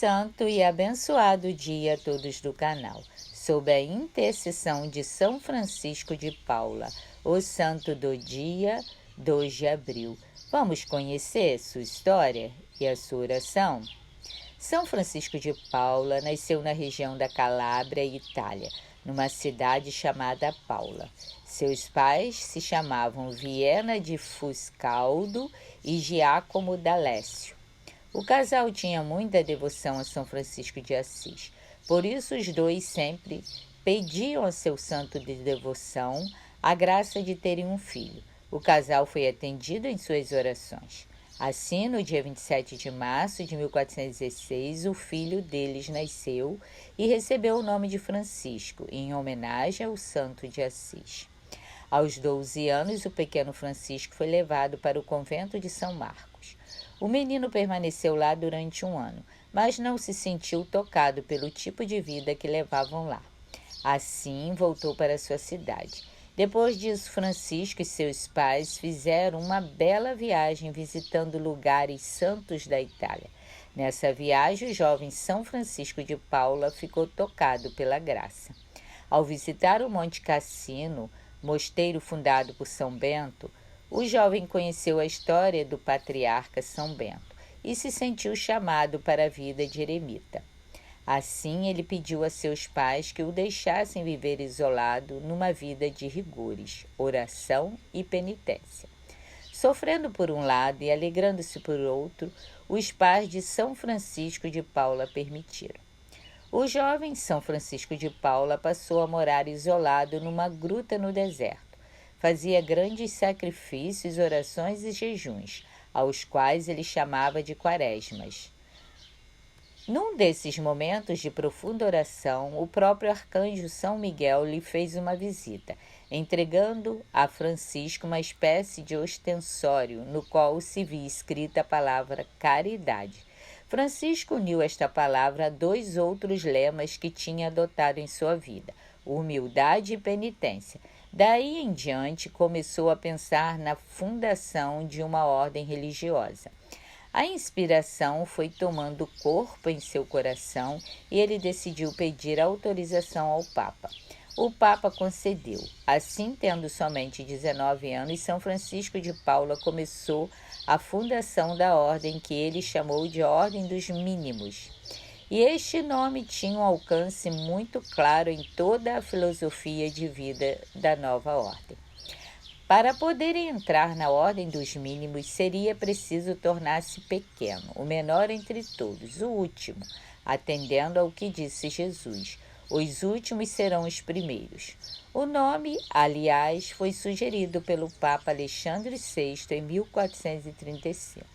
santo e abençoado dia a todos do canal. Sob a intercessão de São Francisco de Paula, o santo do dia 2 de abril. Vamos conhecer sua história e a sua oração? São Francisco de Paula nasceu na região da Calábria, Itália, numa cidade chamada Paula. Seus pais se chamavam Viena de Fuscaldo e Giacomo d'Alessio. O casal tinha muita devoção a São Francisco de Assis, por isso os dois sempre pediam a seu santo de devoção a graça de terem um filho. O casal foi atendido em suas orações. Assim, no dia 27 de março de 1416, o filho deles nasceu e recebeu o nome de Francisco, em homenagem ao santo de Assis. Aos 12 anos, o pequeno Francisco foi levado para o convento de São Marcos. O menino permaneceu lá durante um ano, mas não se sentiu tocado pelo tipo de vida que levavam lá. Assim, voltou para sua cidade. Depois disso, Francisco e seus pais fizeram uma bela viagem visitando lugares santos da Itália. Nessa viagem, o jovem São Francisco de Paula ficou tocado pela graça. Ao visitar o Monte Cassino, mosteiro fundado por São Bento, o jovem conheceu a história do patriarca São Bento e se sentiu chamado para a vida de eremita. Assim, ele pediu a seus pais que o deixassem viver isolado numa vida de rigores, oração e penitência. Sofrendo por um lado e alegrando-se por outro, os pais de São Francisco de Paula permitiram. O jovem São Francisco de Paula passou a morar isolado numa gruta no deserto. Fazia grandes sacrifícios, orações e jejuns, aos quais ele chamava de quaresmas. Num desses momentos de profunda oração, o próprio arcanjo São Miguel lhe fez uma visita, entregando a Francisco uma espécie de ostensório, no qual se via escrita a palavra caridade. Francisco uniu esta palavra a dois outros lemas que tinha adotado em sua vida, humildade e penitência. Daí em diante, começou a pensar na fundação de uma ordem religiosa. A inspiração foi tomando corpo em seu coração e ele decidiu pedir autorização ao Papa. O Papa concedeu. Assim, tendo somente 19 anos, São Francisco de Paula começou a fundação da ordem que ele chamou de Ordem dos Mínimos. E este nome tinha um alcance muito claro em toda a filosofia de vida da nova ordem. Para poder entrar na ordem dos mínimos, seria preciso tornar-se pequeno, o menor entre todos, o último, atendendo ao que disse Jesus. Os últimos serão os primeiros. O nome, aliás, foi sugerido pelo Papa Alexandre VI em 1435.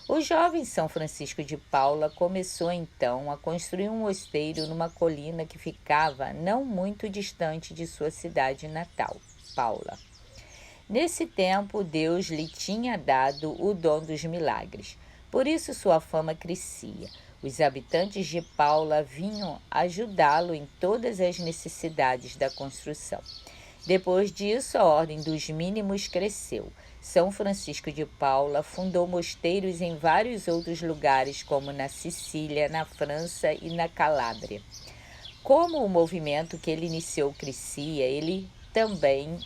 O jovem São Francisco de Paula começou então a construir um mosteiro numa colina que ficava não muito distante de sua cidade natal, Paula. Nesse tempo, Deus lhe tinha dado o dom dos milagres, por isso sua fama crescia. Os habitantes de Paula vinham ajudá-lo em todas as necessidades da construção. Depois disso, a ordem dos mínimos cresceu. São Francisco de Paula fundou mosteiros em vários outros lugares, como na Sicília, na França e na Calábria. Como o movimento que ele iniciou crescia, ele também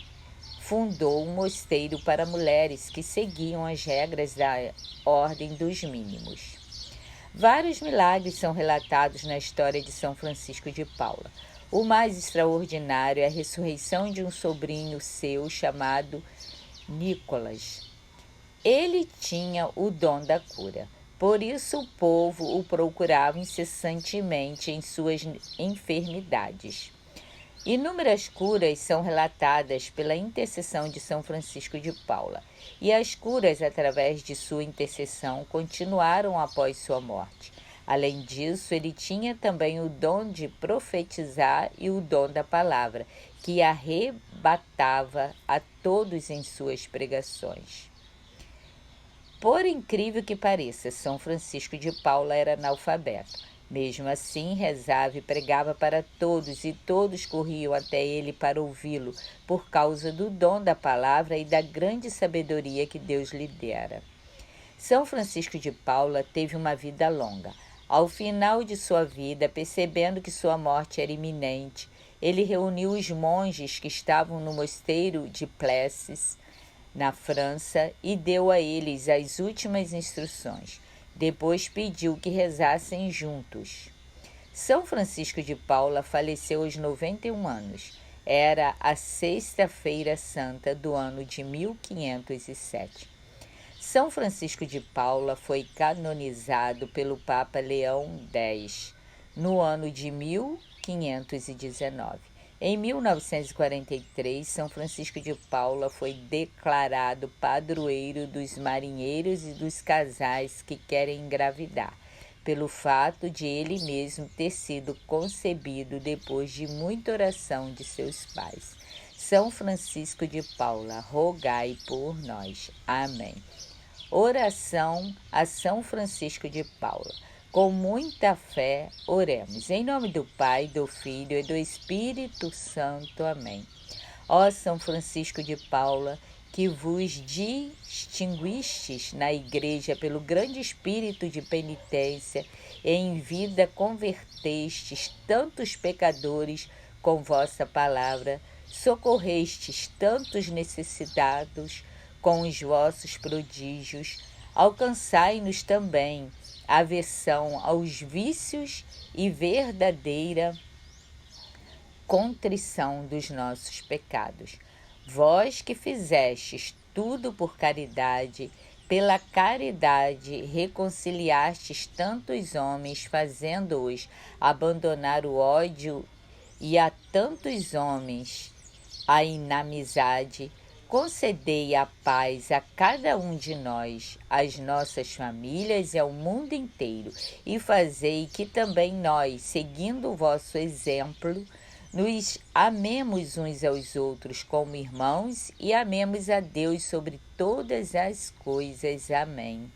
fundou um mosteiro para mulheres que seguiam as regras da Ordem dos Mínimos. Vários milagres são relatados na história de São Francisco de Paula. O mais extraordinário é a ressurreição de um sobrinho seu chamado Nicolas. Ele tinha o dom da cura. Por isso o povo o procurava incessantemente em suas enfermidades. Inúmeras curas são relatadas pela intercessão de São Francisco de Paula, e as curas através de sua intercessão continuaram após sua morte. Além disso, ele tinha também o dom de profetizar e o dom da palavra, que arrebatava a todos em suas pregações. Por incrível que pareça, São Francisco de Paula era analfabeto. Mesmo assim, rezava e pregava para todos, e todos corriam até ele para ouvi-lo, por causa do dom da palavra e da grande sabedoria que Deus lhe dera. São Francisco de Paula teve uma vida longa. Ao final de sua vida, percebendo que sua morte era iminente, ele reuniu os monges que estavam no mosteiro de Plessis, na França, e deu a eles as últimas instruções. Depois pediu que rezassem juntos. São Francisco de Paula faleceu aos 91 anos. Era a Sexta-feira Santa do ano de 1507. São Francisco de Paula foi canonizado pelo Papa Leão X no ano de 1519. Em 1943, São Francisco de Paula foi declarado padroeiro dos marinheiros e dos casais que querem engravidar, pelo fato de ele mesmo ter sido concebido depois de muita oração de seus pais. São Francisco de Paula, rogai por nós. Amém. Oração a São Francisco de Paula. Com muita fé, oremos. Em nome do Pai, do Filho e do Espírito Santo. Amém. Ó São Francisco de Paula, que vos distinguistes na Igreja pelo grande espírito de penitência e em vida convertestes tantos pecadores com vossa palavra, socorrestes tantos necessitados com os vossos prodígios, alcançai-nos também aversão aos vícios e verdadeira contrição dos nossos pecados. Vós que fizestes tudo por caridade, pela caridade reconciliastes tantos homens, fazendo-os abandonar o ódio, e a tantos homens a inamizade, concedei a paz a cada um de nós, às nossas famílias e ao mundo inteiro, e fazei que também nós, seguindo o vosso exemplo, nos amemos uns aos outros como irmãos e amemos a Deus sobre todas as coisas. Amém.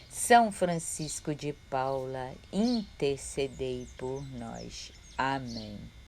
São Francisco de Paula, intercedei por nós. Amém.